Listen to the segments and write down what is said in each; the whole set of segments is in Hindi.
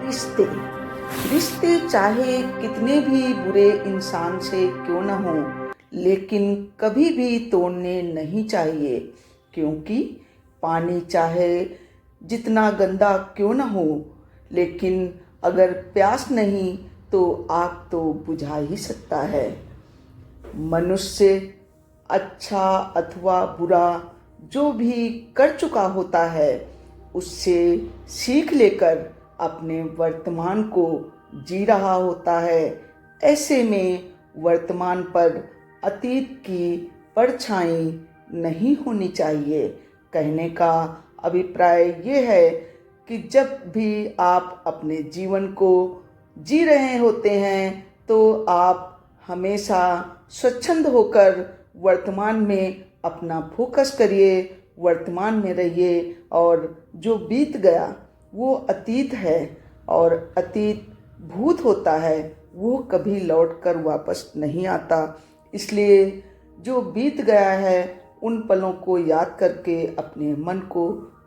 रिश्ते रिश्ते चाहे कितने भी बुरे इंसान से क्यों न हो, लेकिन कभी भी तोड़ने नहीं चाहिए। क्योंकि पानी चाहे जितना गंदा क्यों न हो, लेकिन अगर प्यास नहीं तो आग तो बुझा ही सकता है। मनुष्य अच्छा अथवा बुरा जो भी कर चुका होता है, उससे सीख लेकर अपने वर्तमान को जी रहा होता है। ऐसे में वर्तमान पर अतीत की परछाई नहीं होनी चाहिए। कहने का अभिप्राय ये है कि जब भी आप अपने जीवन को जी रहे होते हैं तो आप हमेशा स्वच्छंद होकर वर्तमान में अपना फोकस करिए, वर्तमान में रहिए। और जो बीत गया वो अतीत है, और अतीत भूत होता है, वो कभी लौट कर वापस नहीं आता। इसलिए जो बीत गया है उन पलों को याद करके अपने मन को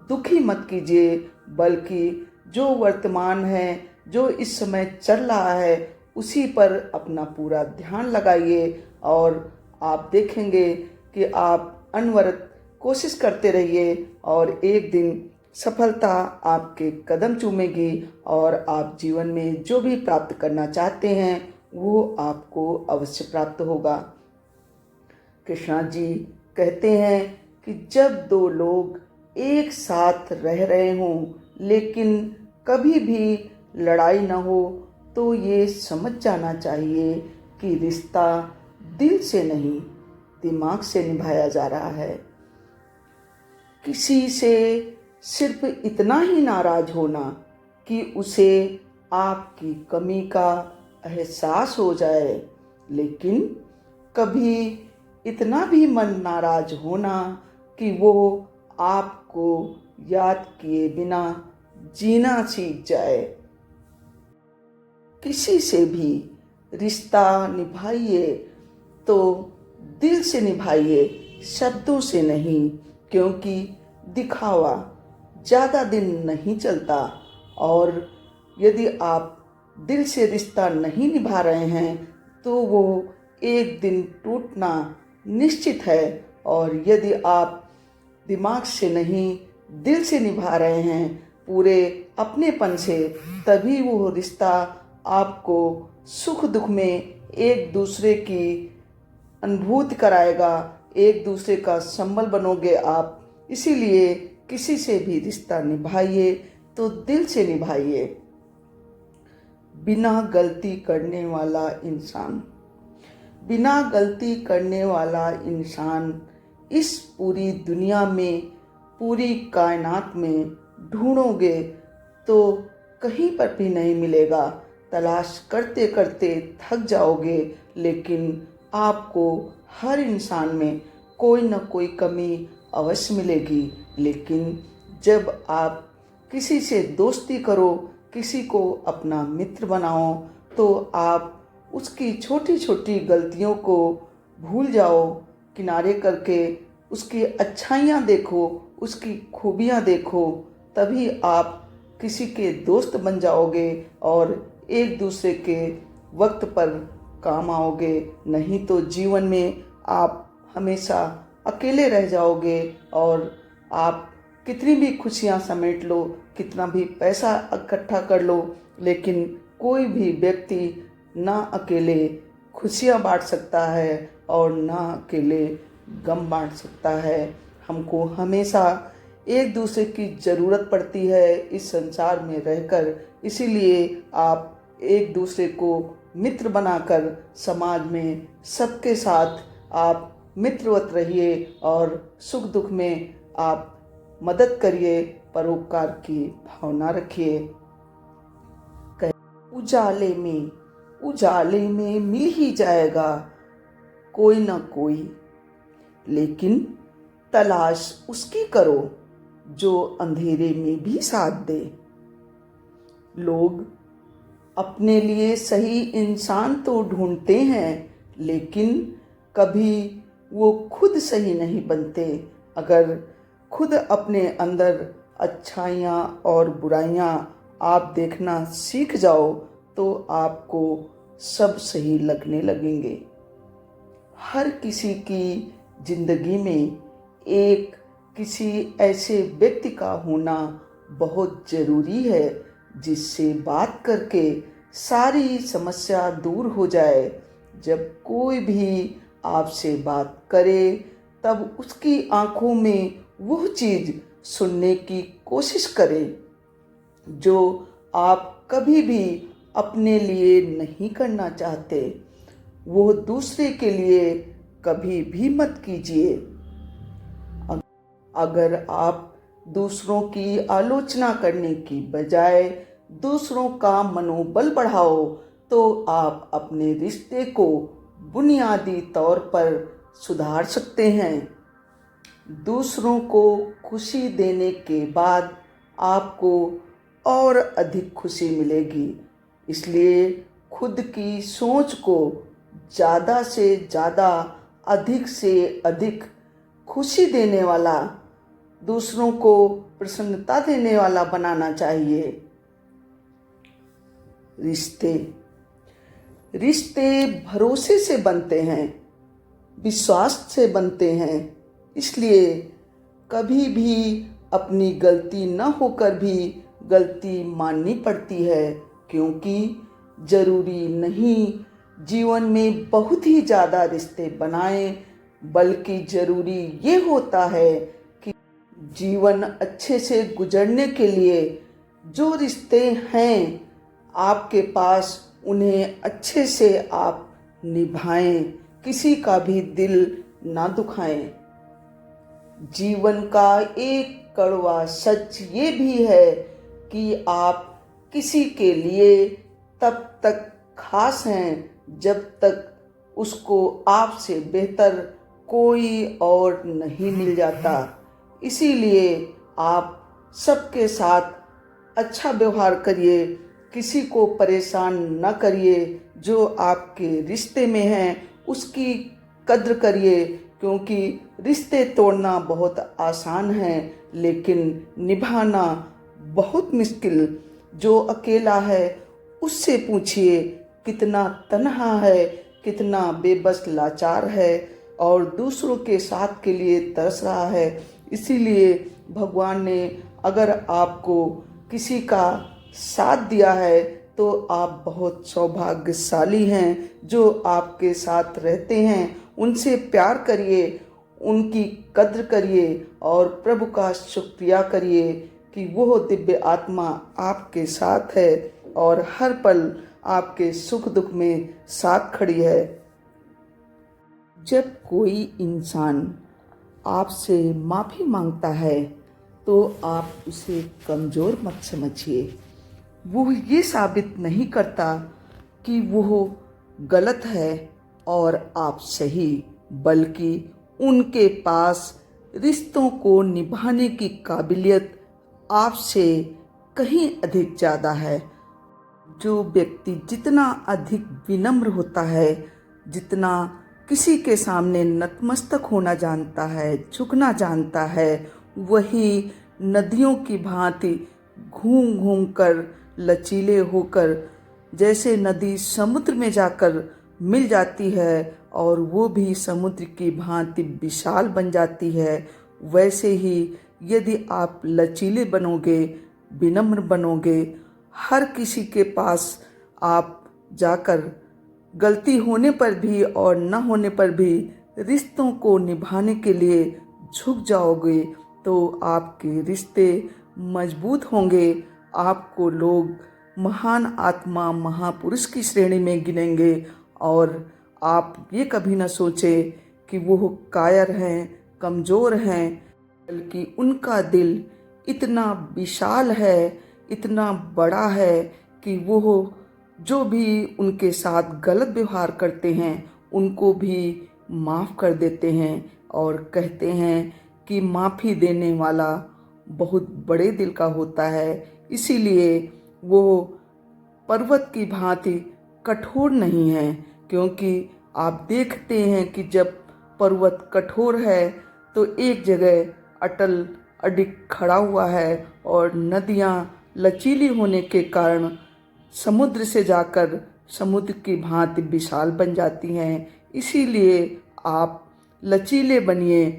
दुखी मत कीजिए, बल्कि जो वर्तमान है, जो इस समय चल रहा है, उसी पर अपना पूरा ध्यान लगाइए। और आप देखेंगे कि आप अनवरत कोशिश करते रहिए और एक दिन सफलता आपके कदम चूमेगी और आप जीवन में जो भी प्राप्त करना चाहते हैं वो आपको अवश्य प्राप्त होगा। कृष्णा जी कहते हैं कि जब दो लोग एक साथ रह रहे हों लेकिन कभी भी लड़ाई न हो, तो ये समझ जाना चाहिए कि रिश्ता दिल से नहीं दिमाग से निभाया जा रहा है। किसी से सिर्फ इतना ही नाराज होना कि उसे आपकी कमी का एहसास हो जाए, लेकिन कभी इतना भी मन नाराज होना कि वो आपको याद किए बिना जीना सीख जाए। किसी से भी रिश्ता निभाइए तो दिल से निभाइए, शब्दों से नहीं। क्योंकि दिखावा ज़्यादा दिन नहीं चलता, और यदि आप दिल से रिश्ता नहीं निभा रहे हैं तो वो एक दिन टूटना निश्चित है। और यदि आप दिमाग से नहीं दिल से निभा रहे हैं, पूरे अपनेपन से, तभी वो रिश्ता आपको सुख दुख में एक दूसरे की अनुभूति कराएगा, एक दूसरे का संबल बनोगे आप। इसीलिए किसी से भी रिश्ता निभाइए तो दिल से निभाइए। बिना गलती करने वाला इंसान बिना गलती करने वाला इंसान इस पूरी दुनिया में, पूरी कायनात में ढूंढोगे तो कहीं पर भी नहीं मिलेगा। तलाश करते करते थक जाओगे, लेकिन आपको हर इंसान में कोई न कोई कमी अवश्य मिलेगी। लेकिन जब आप किसी से दोस्ती करो, किसी को अपना मित्र बनाओ, तो आप उसकी छोटी छोटी गलतियों को भूल जाओ, किनारे करके उसकी अच्छाइयाँ देखो, उसकी खूबियाँ देखो। तभी आप किसी के दोस्त बन जाओगे और एक दूसरे के वक्त पर काम आओगे। नहीं तो जीवन में आप हमेशा अकेले रह जाओगे, और आप कितनी भी खुशियाँ समेट लो, कितना भी पैसा इकट्ठा कर लो, लेकिन कोई भी व्यक्ति ना अकेले खुशियाँ बांट सकता है और ना अकेले गम बांट सकता है। हमको हमेशा एक दूसरे की ज़रूरत पड़ती है इस संसार में रहकर। इसीलिए आप एक दूसरे को मित्र बनाकर समाज में सबके साथ आप मित्रवत रहिए और सुख दुख में आप मदद करिए, परोपकार की भावना रखिए। उजाले में मिल ही जाएगा कोई ना कोई, लेकिन तलाश उसकी करो जो अंधेरे में भी साथ दे। लोग अपने लिए सही इंसान तो ढूंढते हैं, लेकिन कभी वो खुद सही नहीं बनते। अगर खुद अपने अंदर अच्छाइयाँ और बुराइयाँ आप देखना सीख जाओ तो आपको सब सही लगने लगेंगे। हर किसी की जिंदगी में एक किसी ऐसे व्यक्ति का होना बहुत ज़रूरी है जिससे बात करके सारी समस्या दूर हो जाए। जब कोई भी आपसे बात करे तब उसकी आंखों में वह चीज़ सुनने की कोशिश करें जो आप कभी भी अपने लिए नहीं करना चाहते, वो दूसरे के लिए कभी भी मत कीजिए। अगर आप दूसरों की आलोचना करने की बजाय दूसरों का मनोबल बढ़ाओ तो आप अपने रिश्ते को बुनियादी तौर पर सुधार सकते हैं। दूसरों को खुशी देने के बाद आपको और अधिक खुशी मिलेगी। इसलिए खुद की सोच को ज़्यादा से ज़्यादा, अधिक से अधिक खुशी देने वाला, दूसरों को प्रसन्नता देने वाला बनाना चाहिए। रिश्ते भरोसे से बनते हैं, विश्वास से बनते हैं। इसलिए कभी भी अपनी गलती न होकर भी गलती माननी पड़ती है, क्योंकि ज़रूरी नहीं जीवन में बहुत ही ज़्यादा रिश्ते बनाएं, बल्कि ज़रूरी ये होता है कि जीवन अच्छे से गुजरने के लिए जो रिश्ते हैं आपके पास, उन्हें अच्छे से आप निभाएं, किसी का भी दिल ना दुखाएं। जीवन का एक कड़वा सच ये भी है कि आप किसी के लिए तब तक खास हैं जब तक उसको आपसे बेहतर कोई और नहीं मिल जाता। इसीलिए आप सबके साथ अच्छा व्यवहार करिए, किसी को परेशान न करिए। जो आपके रिश्ते में हैं उसकी कद्र करिए, क्योंकि रिश्ते तोड़ना बहुत आसान है लेकिन निभाना बहुत मुश्किल। जो अकेला है उससे पूछिए कितना तन्हा है, कितना बेबस लाचार है और दूसरों के साथ के लिए तरस रहा है। इसीलिए भगवान ने अगर आपको किसी का साथ दिया है तो आप बहुत सौभाग्यशाली हैं। जो आपके साथ रहते हैं उनसे प्यार करिए, उनकी कद्र करिए और प्रभु का शुक्रिया करिए कि वो दिव्य आत्मा आपके साथ है और हर पल आपके सुख दुख में साथ खड़ी है। जब कोई इंसान आपसे माफ़ी मांगता है तो आप उसे कमज़ोर मत समझिए। वो ये साबित नहीं करता कि वो गलत है और आप सही, बल्कि उनके पास रिश्तों को निभाने की काबिलियत आपसे कहीं अधिक ज़्यादा है। जो व्यक्ति जितना अधिक विनम्र होता है, जितना किसी के सामने नतमस्तक होना जानता है, झुकना जानता है, वही नदियों की भांति घूम घूम कर, लचीले होकर, जैसे नदी समुद्र में जाकर मिल जाती है और वो भी समुद्र की भांति विशाल बन जाती है, वैसे ही यदि आप लचीले बनोगे, विनम्र बनोगे, हर किसी के पास आप जाकर गलती होने पर भी और न होने पर भी रिश्तों को निभाने के लिए झुक जाओगे तो आपके रिश्ते मजबूत होंगे। आपको लोग महान आत्मा, महापुरुष की श्रेणी में गिनेंगे और आप ये कभी ना सोचें कि वो कायर हैं, कमज़ोर हैं, बल्कि उनका दिल इतना विशाल है, इतना बड़ा है कि वो जो भी उनके साथ गलत व्यवहार करते हैं उनको भी माफ़ कर देते हैं और कहते हैं कि माफ़ी देने वाला बहुत बड़े दिल का होता है। इसीलिए वो पर्वत की भांति कठोर नहीं है, क्योंकि आप देखते हैं कि जब पर्वत कठोर है तो एक जगह अटल अडिग खड़ा हुआ है और नदियाँ लचीली होने के कारण समुद्र से जाकर समुद्र की भांति विशाल बन जाती हैं। इसीलिए आप लचीले बनिए,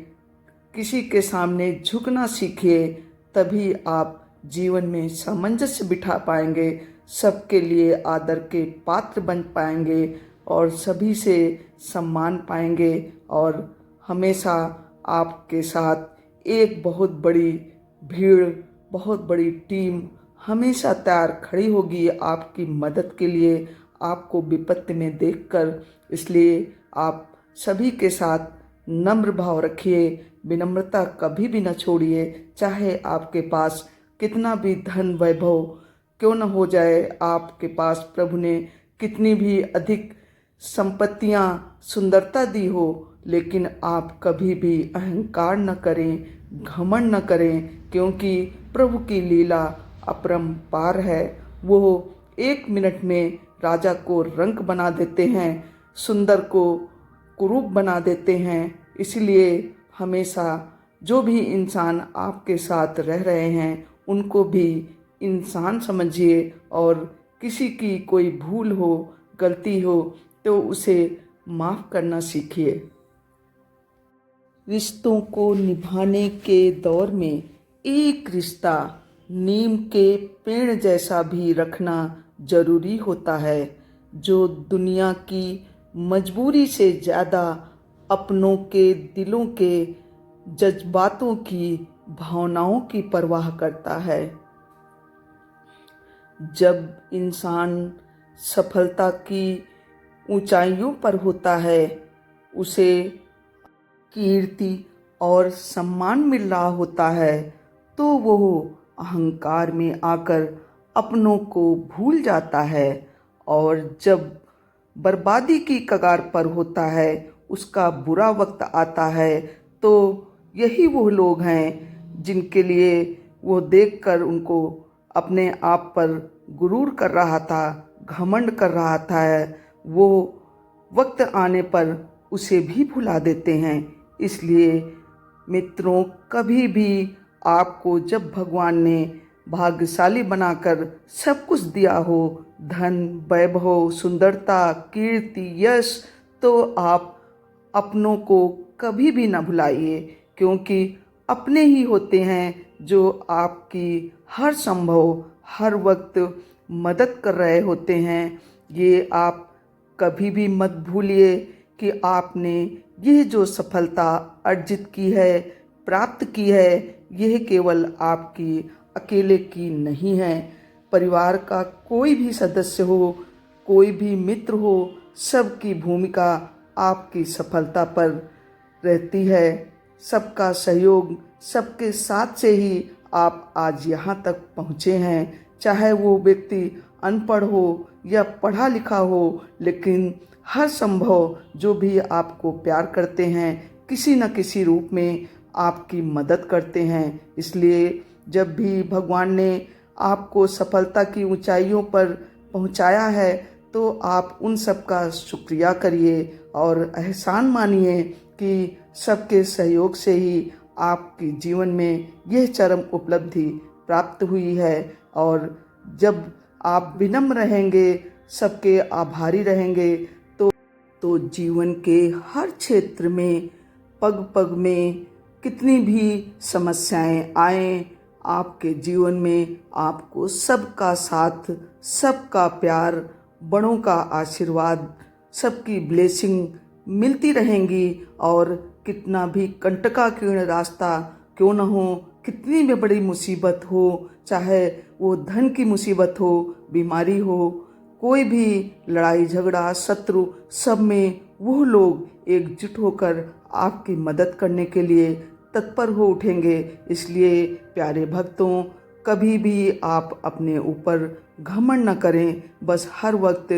किसी के सामने झुकना सीखिए, तभी आप जीवन में सामंजस्य बिठा पाएंगे, सबके लिए आदर के पात्र बन पाएंगे और सभी से सम्मान पाएंगे। और हमेशा आपके साथ एक बहुत बड़ी भीड़, बहुत बड़ी टीम हमेशा तैयार खड़ी होगी आपकी मदद के लिए, आपको विपत्ति में देखकर। इसलिए आप सभी के साथ नम्र भाव रखिए, विनम्रता कभी भी न छोड़िए। चाहे आपके पास कितना भी धन वैभव क्यों न हो जाए, आपके पास प्रभु ने कितनी भी अधिक संपत्तियां, सुंदरता दी हो, लेकिन आप कभी भी अहंकार न करें, घमंड न करें, क्योंकि प्रभु की लीला अपरंपार है। वो 1 मिनट में राजा को रंक बना देते हैं, सुंदर को कुरूप बना देते हैं। इसलिए हमेशा जो भी इंसान आपके साथ रह रहे हैं उनको भी इंसान समझिए, और किसी की कोई भूल हो, गलती हो तो उसे माफ़ करना सीखिए। रिश्तों को निभाने के दौर में एक रिश्ता नीम के पेड़ जैसा भी रखना जरूरी होता है, जो दुनिया की मजबूरी से ज़्यादा अपनों के दिलों के जज्बातों की, भावनाओं की परवाह करता है। जब इंसान सफलता की ऊंचाइयों पर होता है, उसे कीर्ति और सम्मान मिल रहा होता है, तो वो अहंकार में आकर अपनों को भूल जाता है। और जब बर्बादी की कगार पर होता है, उसका बुरा वक्त आता है, तो यही वो लोग हैं जिनके लिए वो देखकर उनको अपने आप पर गुरूर कर रहा था, घमंड कर रहा था, वो वक्त आने पर उसे भी भुला देते हैं। इसलिए मित्रों, कभी भी आपको जब भगवान ने भाग्यशाली बनाकर सब कुछ दिया हो, धन, वैभव, सुंदरता, कीर्ति, यश, तो आप अपनों को कभी भी न भुलाइए, क्योंकि अपने ही होते हैं जो आपकी हर संभव, हर वक्त मदद कर रहे होते हैं। ये आप कभी भी मत भूलिए कि आपने यह जो सफलता अर्जित की है, प्राप्त की है, यह केवल आपकी अकेले की नहीं है। परिवार का कोई भी सदस्य हो, कोई भी मित्र हो, सबकी भूमिका आपकी सफलता पर रहती है। सबका सहयोग, सबके साथ से ही आप आज यहाँ तक पहुँचे हैं। चाहे वो व्यक्ति अनपढ़ हो या पढ़ा लिखा हो, लेकिन हर संभव जो भी आपको प्यार करते हैं, किसी न किसी रूप में आपकी मदद करते हैं। इसलिए जब भी भगवान ने आपको सफलता की ऊंचाइयों पर पहुंचाया है, तो आप उन सब का शुक्रिया करिए और एहसान मानिए कि सबके सहयोग से ही आपके जीवन में यह चरम उपलब्धि प्राप्त हुई है। और जब आप विनम्र रहेंगे, सबके आभारी रहेंगे, तो जीवन के हर क्षेत्र में, पग पग में कितनी भी समस्याएं आएं, आपके जीवन में आपको सबका साथ, सबका प्यार, बड़ों का आशीर्वाद, सबकी ब्लेसिंग मिलती रहेंगी। और कितना भी कंटकाकीर्ण रास्ता क्यों न हो, कितनी भी बड़ी मुसीबत हो, चाहे वो धन की मुसीबत हो, बीमारी हो, कोई भी लड़ाई झगड़ा, शत्रु, सब में वो लोग एकजुट होकर आपकी मदद करने के लिए तत्पर हो उठेंगे। इसलिए प्यारे भक्तों, कभी भी आप अपने ऊपर घमंड न करें, बस हर वक्त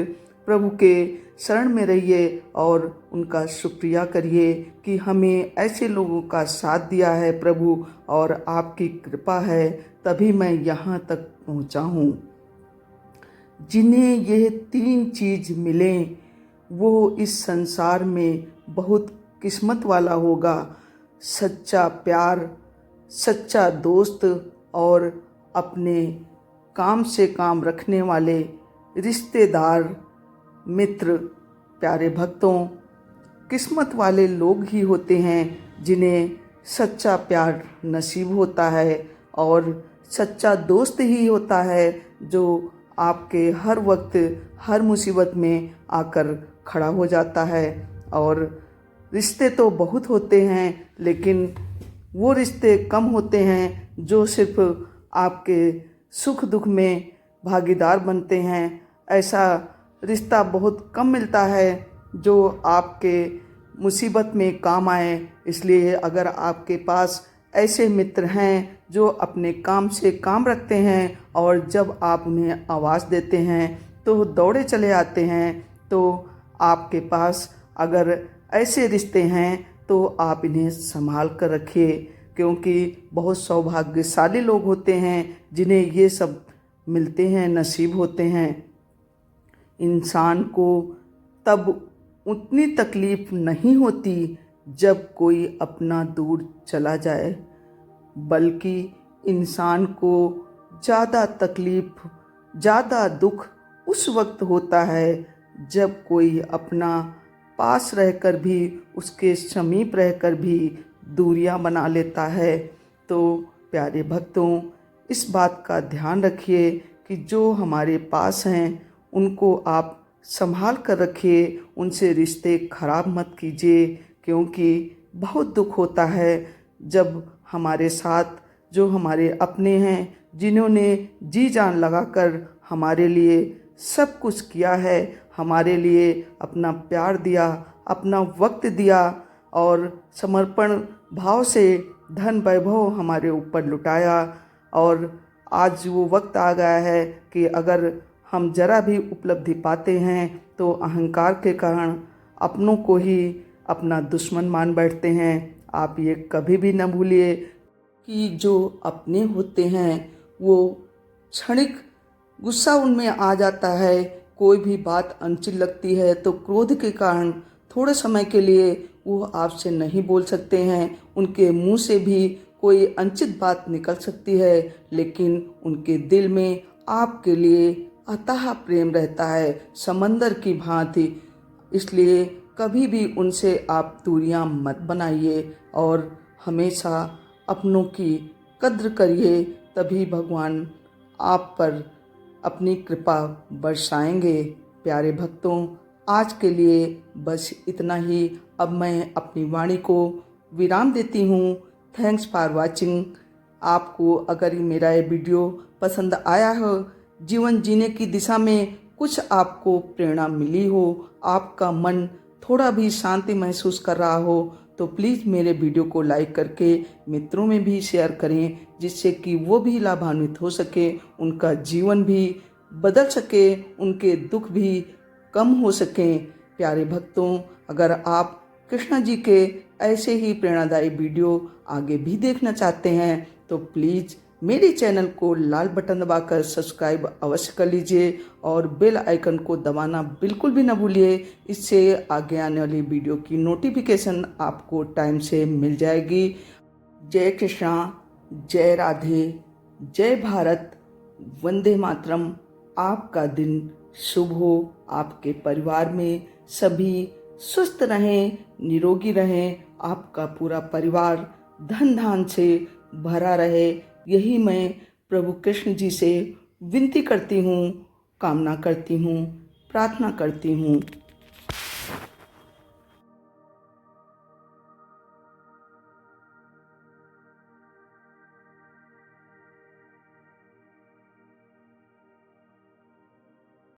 प्रभु के शरण में रहिए और उनका शुक्रिया करिए कि हमें ऐसे लोगों का साथ दिया है प्रभु, और आपकी कृपा है तभी मैं यहाँ तक पहुँचा हूँ। जिन्हें यह 3 चीज़ मिलें, वो इस संसार में बहुत किस्मत वाला होगा। सच्चा प्यार, सच्चा दोस्त और अपने काम से काम रखने वाले रिश्तेदार, मित्र, प्यारे भक्तों, किस्मत वाले लोग ही होते हैं जिन्हें सच्चा प्यार नसीब होता है, और सच्चा दोस्त ही होता है जो आपके हर वक्त हर मुसीबत में आकर खड़ा हो जाता है। और रिश्ते तो बहुत होते हैं, लेकिन वो रिश्ते कम होते हैं जो सिर्फ आपके सुख दुख में भागीदार बनते हैं। ऐसा रिश्ता बहुत कम मिलता है जो आपके मुसीबत में काम आए। इसलिए अगर आपके पास ऐसे मित्र हैं जो अपने काम से काम रखते हैं और जब आप उन्हें आवाज़ देते हैं तो दौड़े चले आते हैं, तो आपके पास अगर ऐसे रिश्ते हैं तो आप इन्हें संभाल कर रखिए, क्योंकि बहुत सौभाग्यशाली लोग होते हैं जिन्हें ये सब मिलते हैं, नसीब होते हैं। इंसान को तब उतनी तकलीफ़ नहीं होती जब कोई अपना दूर चला जाए, बल्कि इंसान को ज़्यादा तकलीफ़, ज़्यादा दुख उस वक्त होता है जब कोई अपना पास रहकर भी, उसके समीप रहकर भी दूरियां बना लेता है। तो प्यारे भक्तों, इस बात का ध्यान रखिए कि जो हमारे पास हैं उनको आप संभाल कर रखिए, उनसे रिश्ते खराब मत कीजिए, क्योंकि बहुत दुख होता है जब हमारे साथ जो हमारे अपने हैं, जिन्होंने जी जान लगाकर हमारे लिए सब कुछ किया है, हमारे लिए अपना प्यार दिया, अपना वक्त दिया और समर्पण भाव से धन वैभव हमारे ऊपर लुटाया, और आज वो वक्त आ गया है कि अगर हम जरा भी उपलब्धि पाते हैं तो अहंकार के कारण अपनों को ही अपना दुश्मन मान बैठते हैं। आप ये कभी भी न भूलिए कि जो अपने होते हैं वो क्षणिक गुस्सा उनमें आ जाता है, कोई भी बात अनचित लगती है तो क्रोध के कारण थोड़े समय के लिए वो आपसे नहीं बोल सकते हैं, उनके मुंह से भी कोई अनचित बात निकल सकती है, लेकिन उनके दिल में आपके लिए अथाह प्रेम रहता है, समंदर की भांति। इसलिए कभी भी उनसे आप दूरियां मत बनाइए और हमेशा अपनों की कद्र करिए, तभी भगवान आप पर अपनी कृपा बरसाएंगे। प्यारे भक्तों, आज के लिए बस इतना ही। अब मैं अपनी वाणी को विराम देती हूँ। Thanks for watching. आपको अगर मेरा ये वीडियो पसंद आया हो, जीवन जीने की दिशा में कुछ आपको प्रेरणा मिली हो, आपका मन थोड़ा भी शांति महसूस कर रहा हो, तो प्लीज़ मेरे वीडियो को लाइक करके मित्रों में भी शेयर करें, जिससे कि वो भी लाभान्वित हो सके, उनका जीवन भी बदल सके, उनके दुख भी कम हो सकें। प्यारे भक्तों, अगर आप कृष्णा जी के ऐसे ही प्रेरणादायी वीडियो आगे भी देखना चाहते हैं तो प्लीज़ मेरे चैनल को लाल बटन दबाकर सब्सक्राइब अवश्य कर लीजिए और बेल आइकन को दबाना बिल्कुल भी न भूलिए। इससे आगे आने वाली वीडियो की नोटिफिकेशन आपको टाइम से मिल जाएगी। जय कृष्णा, जय राधे, जय भारत, वंदे मातरम। आपका दिन शुभ हो, आपके परिवार में सभी स्वस्थ रहें, निरोगी रहें, आपका पूरा परिवार धन धान से भरा रहे, यही मैं प्रभु कृष्ण जी से विनती करती हूँ, कामना करती हूँ, प्रार्थना करती हूँ।